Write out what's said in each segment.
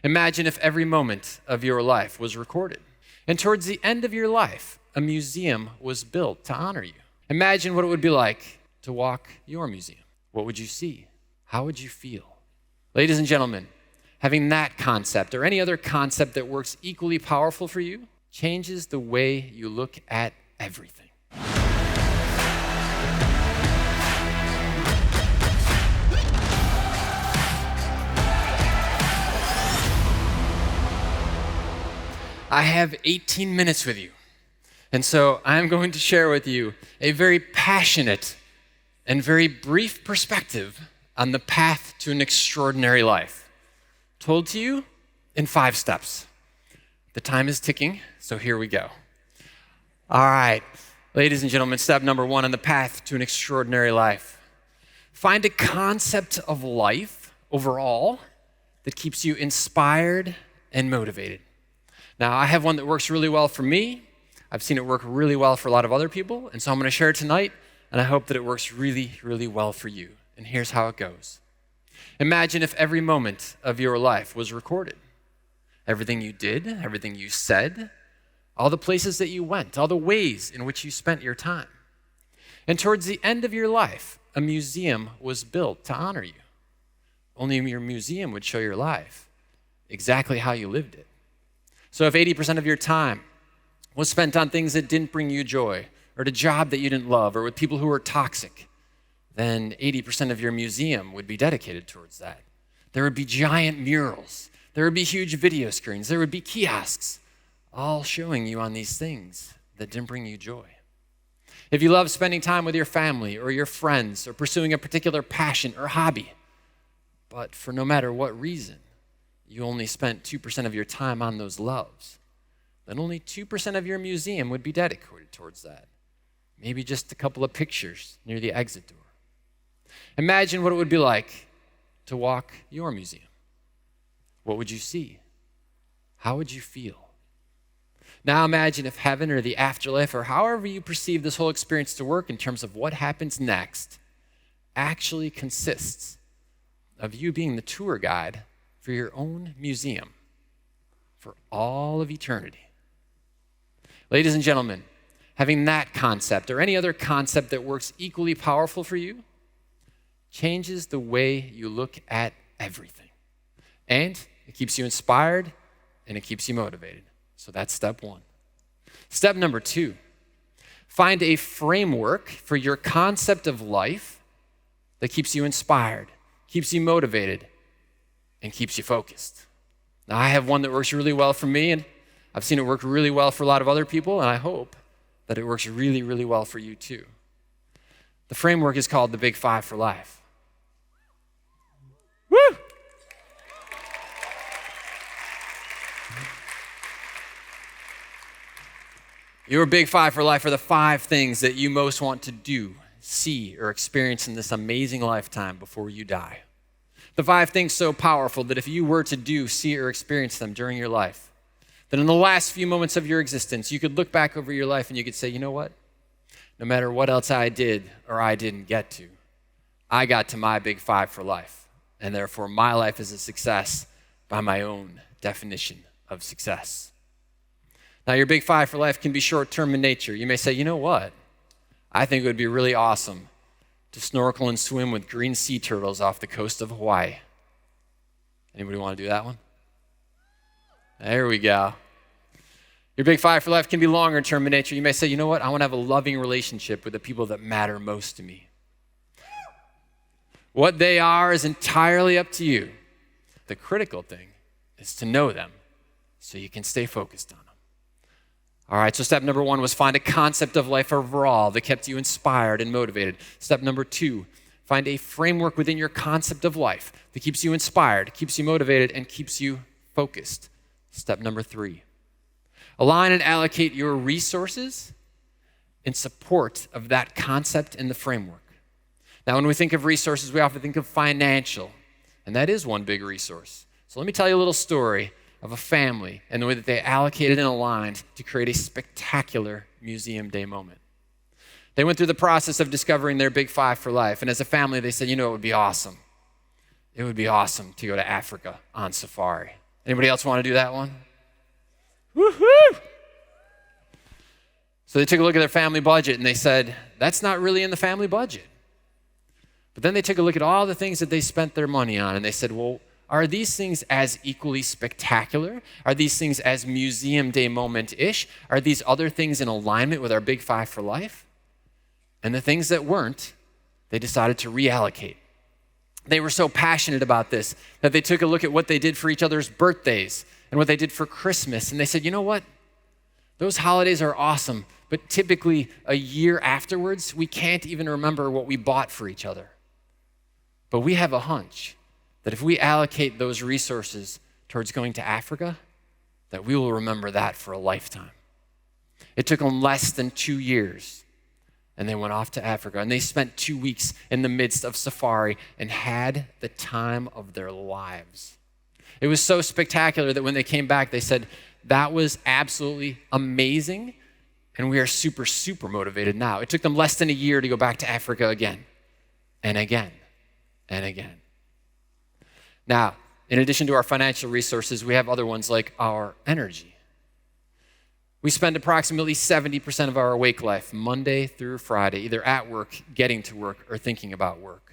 Imagine if every moment of your life was recorded. And towards the end of your life, a museum was built to honor you. Imagine what it would be like to walk your museum. What would you see? How would you feel? Ladies and gentlemen, having that concept or any other concept that works equally powerful for you changes the way you look at everything. I have 18 minutes with you. And so I'm going to share with you a very passionate and very brief perspective on the path to an extraordinary life, told to you in 5 steps. The time is ticking, so here we go. All right, ladies and gentlemen, step number 1 on the path to an extraordinary life. Find a concept of life overall that keeps you inspired and motivated. Now, I have one that works really well for me. I've seen it work really well for a lot of other people, and so I'm going to share it tonight, and I hope that it works really, really well for you. And here's how it goes. Imagine if every moment of your life was recorded. Everything you did, everything you said, all the places that you went, all the ways in which you spent your time. And towards the end of your life, a museum was built to honor you. Only your museum would show your life, exactly how you lived it. So if 80% of your time was spent on things that didn't bring you joy, or at a job that you didn't love, or with people who were toxic, then 80% of your museum would be dedicated towards that. There would be giant murals. There would be huge video screens. There would be kiosks, all showing you on these things that didn't bring you joy. If you love spending time with your family or your friends or pursuing a particular passion or hobby, but for no matter what reason, you only spent 2% of your time on those loves, then only 2% of your museum would be dedicated towards that. Maybe just a couple of pictures near the exit door. Imagine what it would be like to walk your museum. What would you see? How would you feel? Now imagine if heaven or the afterlife or however you perceive this whole experience to work in terms of what happens next actually consists of you being the tour guide for your own museum for all of eternity. Ladies and gentlemen, having that concept or any other concept that works equally powerful for you changes the way you look at everything. And it keeps you inspired and it keeps you motivated. So that's step 1. Step number 2, find a framework for your concept of life that keeps you inspired, keeps you motivated, and keeps you focused. Now, I have one that works really well for me, and I've seen it work really well for a lot of other people, and I hope that it works really, really well for you too. The framework is called the Big 5 for life. Woo! Your Big 5 for life are the 5 things that you most want to do, see, or experience in this amazing lifetime before you die. The 5 things so powerful that if you were to do, see, or experience them during your life, then in the last few moments of your existence, you could look back over your life and you could say, you know what? No matter what else I did or I didn't get to, I got to my Big 5 for life. And therefore, my life is a success by my own definition of success. Now, your Big 5 for life can be short-term in nature. You may say, you know what? I think it would be really awesome to snorkel and swim with green sea turtles off the coast of Hawaii. Anybody want to do that one? There we go. Your Big 5 for life can be longer term in nature. You may say, you know what? I want to have a loving relationship with the people that matter most to me. What they are is entirely up to you. The critical thing is to know them so you can stay focused on them. All right, so step number 1 was find a concept of life overall that kept you inspired and motivated. Step number 2, find a framework within your concept of life that keeps you inspired, keeps you motivated, and keeps you focused. Step number 3, align and allocate your resources in support of that concept and the framework. Now, when we think of resources, we often think of financial, and that is one big resource. So let me tell you a little story of a family and the way that they allocated and aligned to create a spectacular museum day moment. They went through the process of discovering their Big 5 for life, and as a family, they said, you know, it would be awesome. It would be awesome to go to Africa on safari. Anybody else want to do that one? Woohoo! So they took a look at their family budget and they said, that's not really in the family budget. But then they took a look at all the things that they spent their money on and they said, well, are these things as equally spectacular? Are these things as museum day moment-ish? Are these other things in alignment with our big five for life? And the things that weren't, they decided to reallocate. They were so passionate about this that they took a look at what they did for each other's birthdays and what they did for Christmas. And they said, you know what? Those holidays are awesome, but typically a year afterwards, we can't even remember what we bought for each other. But we have a hunch that if we allocate those resources towards going to Africa, that we will remember that for a lifetime. It took them less than 2 years, and they went off to Africa, and they spent 2 weeks in the midst of safari and had the time of their lives. It was so spectacular that when they came back, they said, that was absolutely amazing, and we are super, super motivated now. It took them less than a year to go back to Africa again, and again, and again. Now, in addition to our financial resources, we have other ones like our energy. We spend approximately 70% of our awake life, Monday through Friday, either at work, getting to work, or thinking about work.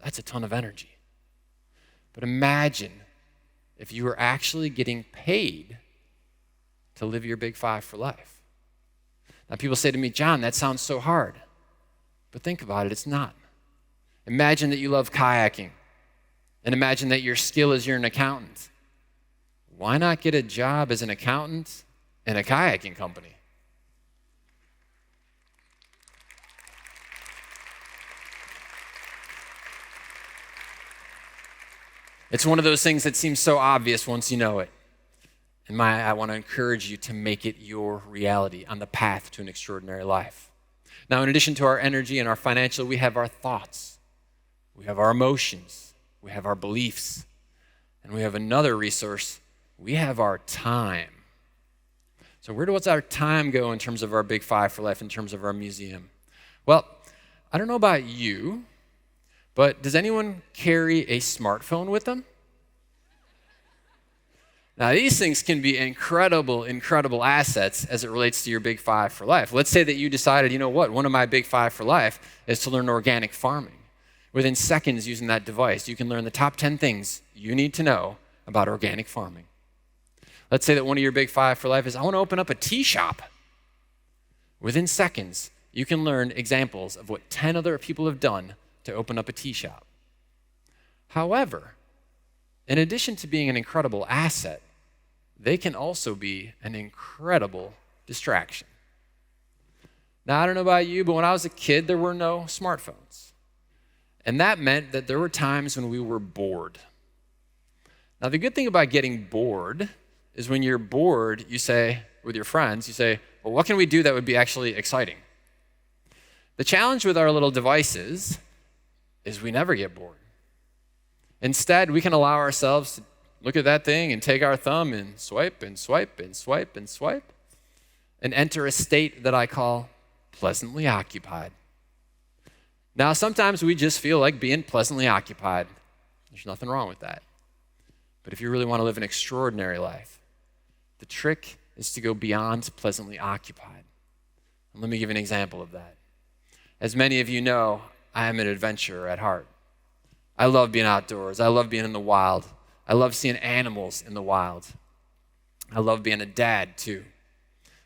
That's a ton of energy. But imagine if you were actually getting paid to live your big five for life. Now, people say to me, John, that sounds so hard. But think about it, it's not. Imagine that you love kayaking. And imagine that your skill is you're an accountant. Why not get a job as an accountant in a kayaking company? It's one of those things that seems so obvious once you know it. And I want to encourage you to make it your reality on the path to an extraordinary life. Now, in addition to our energy and our financial, we have our thoughts. We have our emotions. We have our beliefs, and we have another resource. We have our time. So where does our time go in terms of our big five for life, in terms of our museum? Well, I don't know about you, but does anyone carry a smartphone with them? Now, these things can be incredible, incredible assets as it relates to your big five for life. Let's say that you decided, you know what, one of my big five for life is to learn organic farming. Within seconds using that device, you can learn the top 10 things you need to know about organic farming. Let's say that one of your big five for life is, I want to open up a tea shop. Within seconds, you can learn examples of what 10 other people have done to open up a tea shop. However, in addition to being an incredible asset, they can also be an incredible distraction. Now, I don't know about you, but when I was a kid, there were no smartphones. And that meant that there were times when we were bored. Now, the good thing about getting bored is when you're bored, you say, with your friends, you say, well, what can we do that would be actually exciting? The challenge with our little devices is we never get bored. Instead, we can allow ourselves to look at that thing and take our thumb and swipe and swipe and swipe and swipe and enter a state that I call pleasantly occupied. Now, sometimes we just feel like being pleasantly occupied. There's nothing wrong with that. But if you really want to live an extraordinary life, the trick is to go beyond pleasantly occupied. And let me give you an example of that. As many of you know, I am an adventurer at heart. I love being outdoors. I love being in the wild. I love seeing animals in the wild. I love being a dad, too.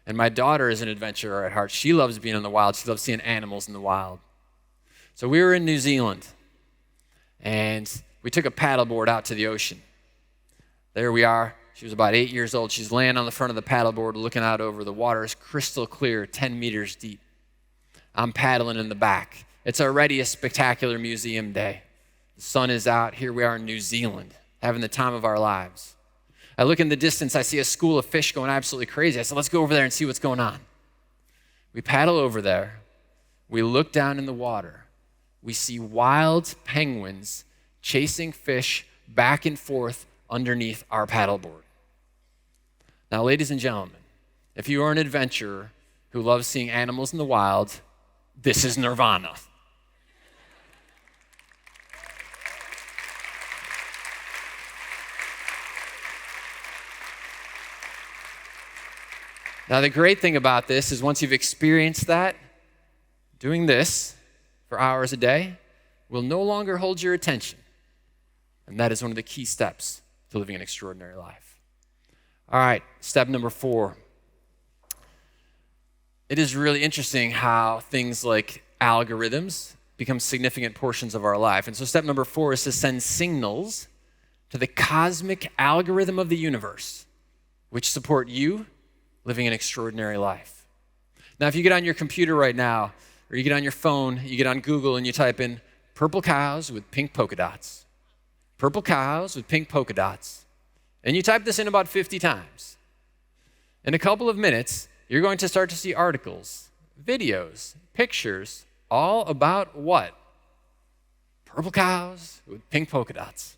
And my daughter is an adventurer at heart. She loves being in the wild. She loves seeing animals in the wild. So we were in New Zealand, and we took a paddleboard out to the ocean. There we are. She was about 8 years old. She's laying on the front of the paddleboard looking out over. The water is crystal clear, 10 meters deep. I'm paddling in the back. It's already a spectacular museum day. The sun is out. Here we are in New Zealand, having the time of our lives. I look in the distance. I see a school of fish going absolutely crazy. I said, let's go over there and see what's going on. We paddle over there. We look down in the water. We see wild penguins chasing fish back and forth underneath our paddleboard. Now, ladies and gentlemen, if you are an adventurer who loves seeing animals in the wild, this is nirvana. Now, the great thing about this is once you've experienced that, doing this for hours a day will no longer hold your attention. And that is one of the key steps to living an extraordinary life. All right, step number 4. It is really interesting how things like algorithms become significant portions of our life. And so step number 4 is to send signals to the cosmic algorithm of the universe, which support you living an extraordinary life. Now, if you get on your computer right now, or you get on your phone, you get on Google and you type in purple cows with pink polka dots. Purple cows with pink polka dots. And you type this in about 50 times. In a couple of minutes, you're going to start to see articles, videos, pictures, all about what? Purple cows with pink polka dots.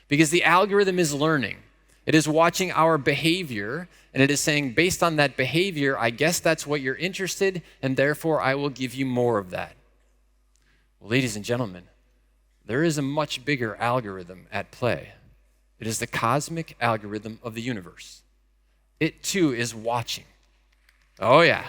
Because the algorithm is learning. It is watching our behavior, and it is saying, based on that behavior, I guess that's what you're interested, and therefore I will give you more of that. Well, ladies and gentlemen, there is a much bigger algorithm at play. It is the cosmic algorithm of the universe. It too is watching. Oh yeah.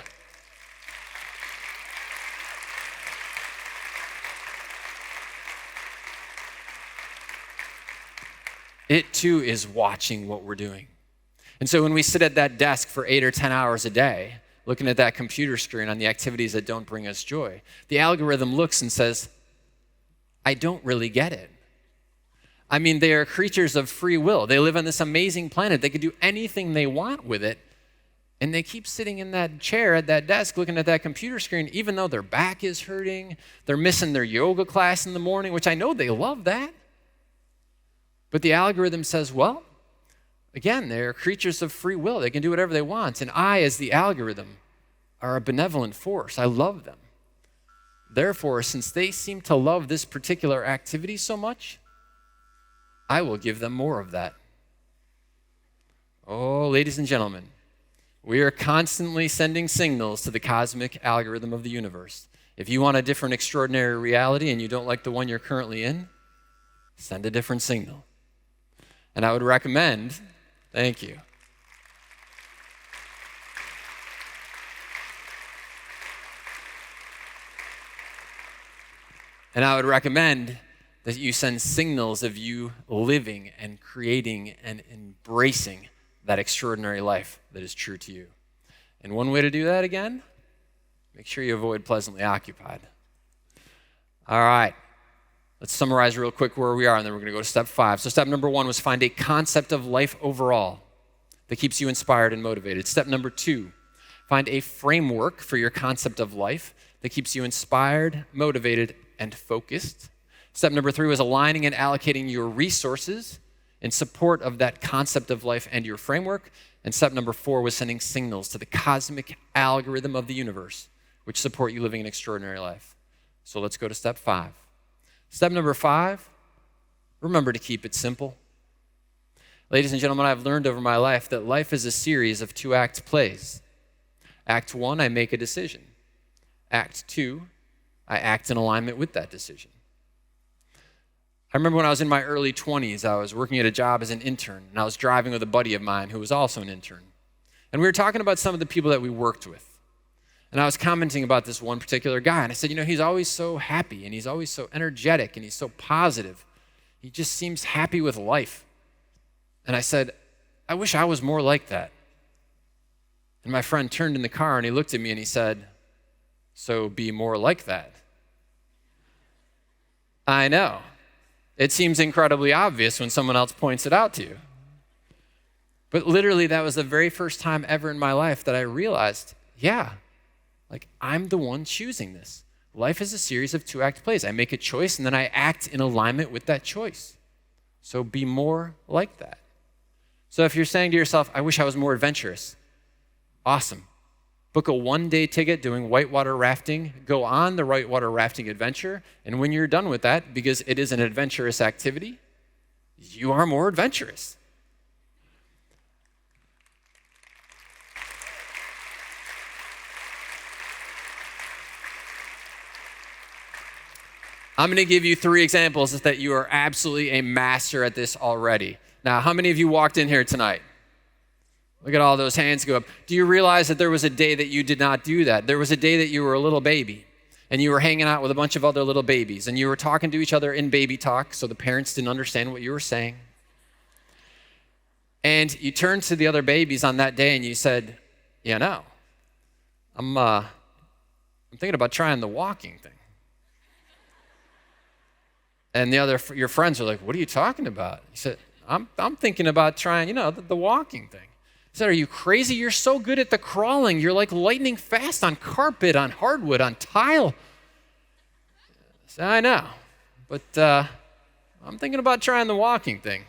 It too is watching what we're doing. And so when we sit at that desk for 8 or 10 hours a day, looking at that computer screen on the activities that don't bring us joy, the algorithm looks and says, I don't really get it. I mean, they are creatures of free will. They live on this amazing planet. They could do anything they want with it. And they keep sitting in that chair at that desk looking at that computer screen, even though their back is hurting. They're missing their yoga class in the morning, which I know they love that. But the algorithm says, well, again, they're creatures of free will. They can do whatever they want. And I, as the algorithm, are a benevolent force. I love them. Therefore, since they seem to love this particular activity so much, I will give them more of that. Oh, ladies and gentlemen, we are constantly sending signals to the cosmic algorithm of the universe. If you want a different extraordinary reality and you don't like the one you're currently in, send a different signal. And I would recommend, thank you. And I would recommend that you send signals of you living and creating and embracing that extraordinary life that is true to you. And one way to do that, again, make sure you avoid pleasantly occupied. All right. Let's summarize real quick where we are, and then we're going to go to step 5. So step number 1 was find a concept of life overall that keeps you inspired and motivated. Step number 2, find a framework for your concept of life that keeps you inspired, motivated, and focused. Step number 3 was aligning and allocating your resources in support of that concept of life and your framework. And step number 4 was sending signals to the cosmic algorithm of the universe, which support you living an extraordinary life. So let's go to step 5. Step number 5, remember to keep it simple. Ladies and gentlemen, I've learned over my life that life is a series of 2-act plays. Act 1, I make a decision. Act 2, I act in alignment with that decision. I remember when I was in my early 20s, I was working at a job as an intern, and I was driving with a buddy of mine who was also an intern. And we were talking about some of the people that we worked with. And I was commenting about this one particular guy, and I said, he's always so happy, and he's always so energetic, and he's so positive. He just seems happy with life. And I said, I wish I was more like that. And my friend turned in the car, and he looked at me, and he said, so be more like that. I know. It seems incredibly obvious when someone else points it out to you. But literally, that was the very first time ever in my life that I realized, I'm the one choosing this. Life is a series of 2-act plays. I make a choice, and then I act in alignment with that choice. So be more like that. So if you're saying to yourself, I wish I was more adventurous, awesome. Book a 1-day ticket doing whitewater rafting. Go on the whitewater rafting adventure. And when you're done with that, because it is an adventurous activity, you are more adventurous. I'm going to give you 3 examples that you are absolutely a master at this already. Now, how many of you walked in here tonight? Look at all those hands go up. Do you realize that there was a day that you did not do that? There was a day that you were a little baby and you were hanging out with a bunch of other little babies and you were talking to each other in baby talk so the parents didn't understand what you were saying. And you turned to the other babies on that day and you said, yeah, no, I'm thinking about trying the walking thing. And your friends are like, what are you talking about? You said, I'm thinking about trying, the walking thing. He said, are you crazy? You're so good at the crawling. You're like lightning fast on carpet, on hardwood, on tile. I said, I know, but I'm thinking about trying the walking thing.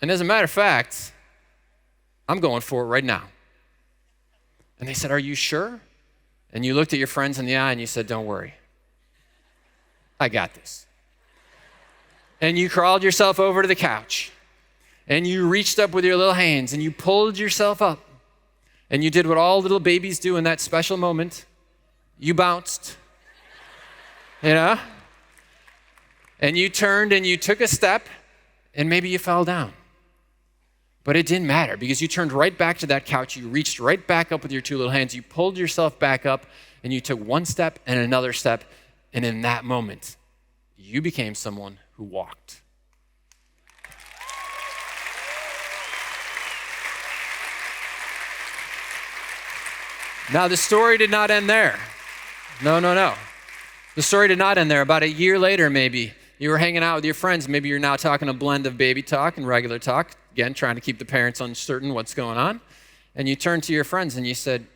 And as a matter of fact, I'm going for it right now. And they said, are you sure? And you looked at your friends in the eye and you said, don't worry. I got this. And you crawled yourself over to the couch and you reached up with your little hands and you pulled yourself up and you did what all little babies do in that special moment. You bounced, and you turned and you took a step and maybe you fell down. But it didn't matter because you turned right back to that couch. You reached right back up with your two little hands. You pulled yourself back up and you took one step and another step. And in that moment, you became someone who walked. Now, the story did not end there. No. The story did not end there. About a year later, maybe, you were hanging out with your friends. Maybe you're now talking a blend of baby talk and regular talk. Again, trying to keep the parents uncertain what's going on. And you turned to your friends and you said,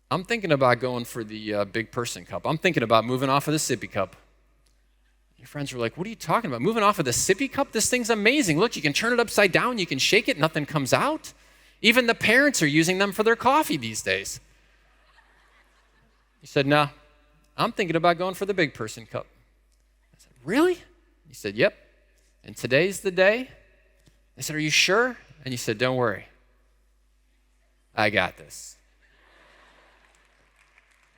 I'm thinking about going for the big person cup. I'm thinking about moving off of the sippy cup. Your friends were like, what are you talking about? Moving off of the sippy cup? This thing's amazing. Look, you can turn it upside down. You can shake it. Nothing comes out. Even the parents are using them for their coffee these days. You said, no, I'm thinking about going for the big person cup. I said, really? You said, yep. And today's the day? I said, are you sure? And you said, don't worry. I got this.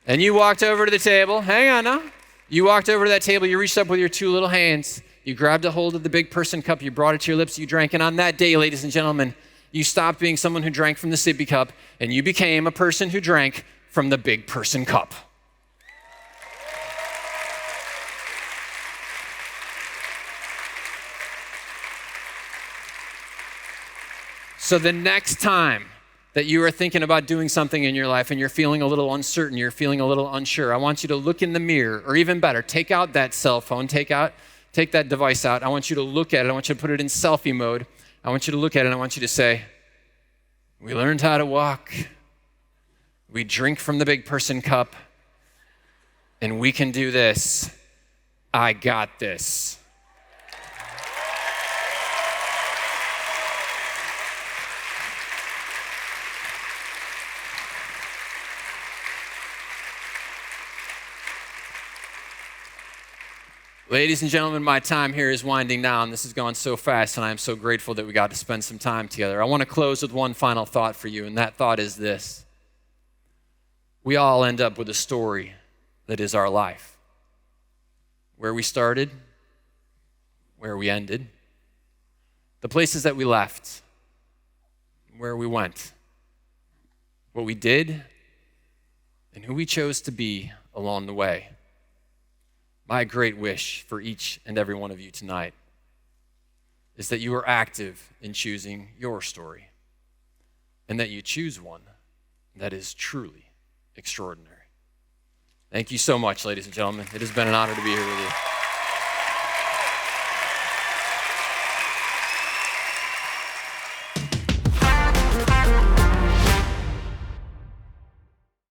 And you walked over to the table. Hang on now. You walked over to that table. You reached up with your two little hands. You grabbed a hold of the big person cup. You brought it to your lips. You drank. And on that day, ladies and gentlemen, you stopped being someone who drank from the sippy cup, and you became a person who drank from the big person cup. So the next time that you are thinking about doing something in your life and you're feeling a little uncertain, you're feeling a little unsure, I want you to look in the mirror, or even better, take out that cell phone, take that device out. I want you to look at it. I want you to put it in selfie mode. I want you to look at it and I want you to say, we learned how to walk. We drink from the big person cup, and we can do this. I got this. Ladies and gentlemen, my time here is winding down. This has gone so fast, and I am so grateful that we got to spend some time together. I want to close with one final thought for you, and that thought is this. We all end up with a story that is our life. Where we started, where we ended, the places that we left, where we went, what we did, and who we chose to be along the way. My great wish for each and every one of you tonight is that you are active in choosing your story and that you choose one that is truly extraordinary. Thank you so much, ladies and gentlemen. It has been an honor to be here with you.